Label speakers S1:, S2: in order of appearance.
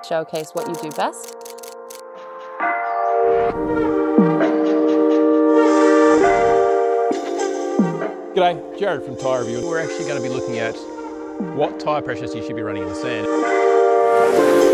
S1: showcase what you do best.
S2: G'day, Jared from Tyre Review. We're actually going to be looking at what tyre pressures you should be running in the sand.